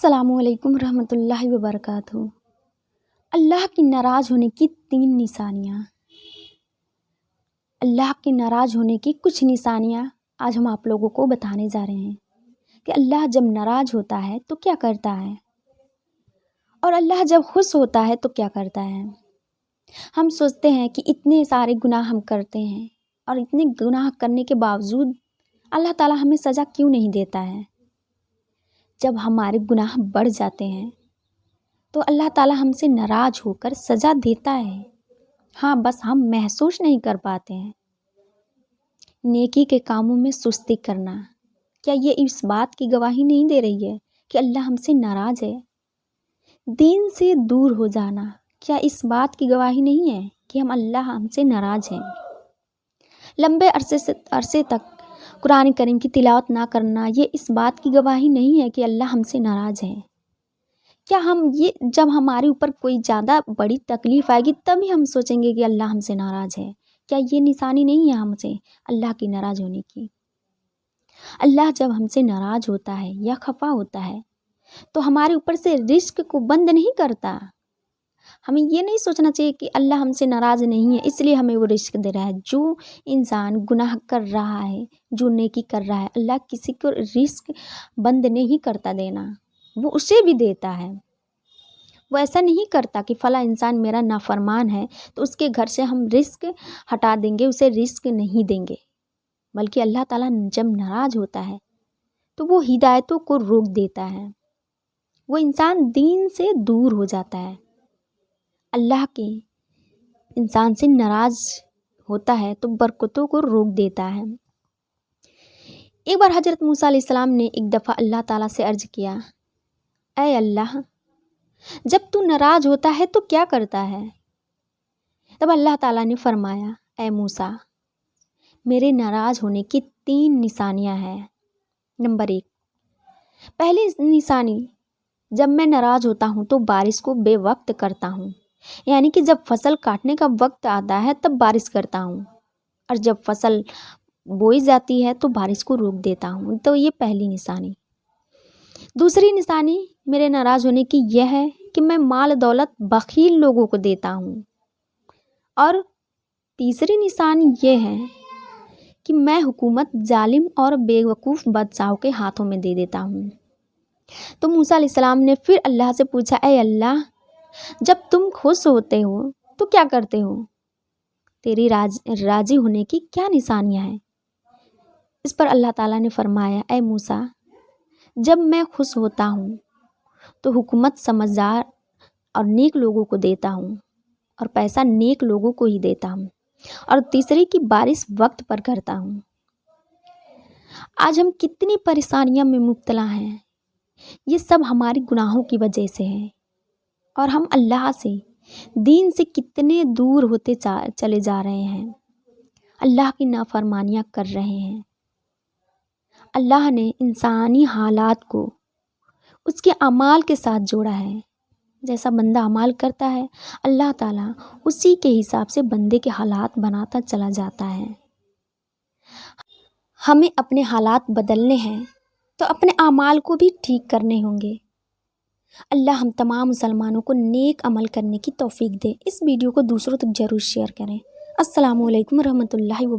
السلام علیکم ورحمۃ اللہ وبرکاتہ۔ اللہ کی ناراض ہونے کی 3 نشانیاں۔ اللہ کے ناراض ہونے کی کچھ نشانیاں آج ہم آپ لوگوں کو بتانے جا رہے ہیں کہ اللہ جب ناراض ہوتا ہے تو کیا کرتا ہے اور اللہ جب خوش ہوتا ہے تو کیا کرتا ہے۔ ہم سوچتے ہیں کہ اتنے سارے گناہ ہم کرتے ہیں اور اتنے گناہ کرنے کے باوجود اللہ تعالیٰ ہمیں سزا کیوں نہیں دیتا ہے۔ جب ہمارے گناہ بڑھ جاتے ہیں تو اللہ تعالیٰ ہم سے ناراض ہو کر سزا دیتا ہے۔ ہاں، بس ہم محسوس نہیں کر پاتے ہیں۔ نیکی کے کاموں میں سستی کرنا، کیا یہ اس بات کی گواہی نہیں دے رہی ہے کہ اللہ ہم سے ناراض ہے؟ دین سے دور ہو جانا، کیا اس بات کی گواہی نہیں ہے کہ اللہ ہم سے ناراض ہیں؟ لمبے عرصے تک قرآن کریم کی تلاوت نہ کرنا، یہ اس بات کی گواہی نہیں ہے کہ اللہ ہم سے ناراض ہے؟ کیا جب ہمارے اوپر کوئی زیادہ بڑی تکلیف آئے گی تبھی ہم سوچیں گے کہ اللہ ہم سے ناراض ہے؟ کیا یہ نشانی نہیں ہے ہم سے اللہ کی ناراض ہونے کی؟ اللہ جب ہم سے ناراض ہوتا ہے یا خفا ہوتا ہے تو ہمارے اوپر سے رزق کو بند نہیں کرتا۔ ہمیں یہ نہیں سوچنا چاہیے کہ اللہ ہم سے ناراض نہیں ہے اس لیے ہمیں وہ رزق دے رہا ہے۔ جو انسان گناہ کر رہا ہے، جو نیکی کر رہا ہے، اللہ کسی کو رزق بند نہیں کرتا دینا، وہ اسے بھی دیتا ہے۔ وہ ایسا نہیں کرتا کہ فلاں انسان میرا نافرمان ہے تو اس کے گھر سے ہم رزق ہٹا دیں گے، اسے رزق نہیں دیں گے، بلکہ اللہ تعالیٰ جب ناراض ہوتا ہے تو وہ ہدایتوں کو روک دیتا ہے۔ وہ انسان دین سے دور ہو جاتا ہے، اللہ کے انسان سے ناراض ہوتا ہے تو برکتوں کو روک دیتا ہے۔ ایک بار حضرت موسیٰ علیہ السلام نے ایک دفعہ اللہ تعالیٰ سے عرض کیا، اے اللہ، جب تو ناراض ہوتا ہے تو کیا کرتا ہے؟ تب اللہ تعالیٰ نے فرمایا، اے موسیٰ، میرے ناراض ہونے کی 3 نشانیاں ہیں۔ نمبر 1، پہلی نشانی، جب میں ناراض ہوتا ہوں تو بارش کو بے وقت کرتا ہوں، یعنی کہ جب فصل کاٹنے کا وقت آتا ہے تب بارش کرتا ہوں، اور جب فصل بوئی جاتی ہے تو بارش کو روک دیتا ہوں۔ تو یہ پہلی نشانی۔ دوسری نشانی میرے ناراض ہونے کی یہ ہے کہ میں مال دولت بخیل لوگوں کو دیتا ہوں، اور تیسری نشانی یہ ہے کہ میں حکومت ظالم اور بے وقوف بادشاہوں کے ہاتھوں میں دے دیتا ہوں۔ تو موسیٰ علیہ السلام نے پھر اللہ سے پوچھا، اے اللہ، جب تم خوش ہوتے ہو تو کیا کرتے ہو؟ تیری راضی ہونے کی کیا نشانیاں ہیں؟ اس پر اللہ تعالیٰ نے فرمایا، اے موسیٰ، جب میں خوش ہوتا ہوں تو حکومت سمجھدار اور نیک لوگوں کو دیتا ہوں، اور پیسہ نیک لوگوں کو ہی دیتا ہوں، اور تیسری کی بارش وقت پر کرتا ہوں۔ آج ہم کتنی پریشانیاں میں مبتلا ہیں، یہ سب ہماری گناہوں کی وجہ سے ہے، اور ہم اللہ سے، دین سے کتنے دور ہوتے چلے جا رہے ہیں، اللہ کی نافرمانیاں کر رہے ہیں۔ اللہ نے انسانی حالات کو اس کے اعمال کے ساتھ جوڑا ہے۔ جیسا بندہ اعمال کرتا ہے، اللہ تعالیٰ اسی کے حساب سے بندے کے حالات بناتا چلا جاتا ہے۔ ہمیں اپنے حالات بدلنے ہیں تو اپنے اعمال کو بھی ٹھیک کرنے ہوں گے۔ اللہ ہم تمام مسلمانوں کو نیک عمل کرنے کی توفیق دے۔ اس ویڈیو کو دوسروں تک ضرور شیئر کریں۔ السلام علیکم ورحمۃ اللہ وبرکاتہ۔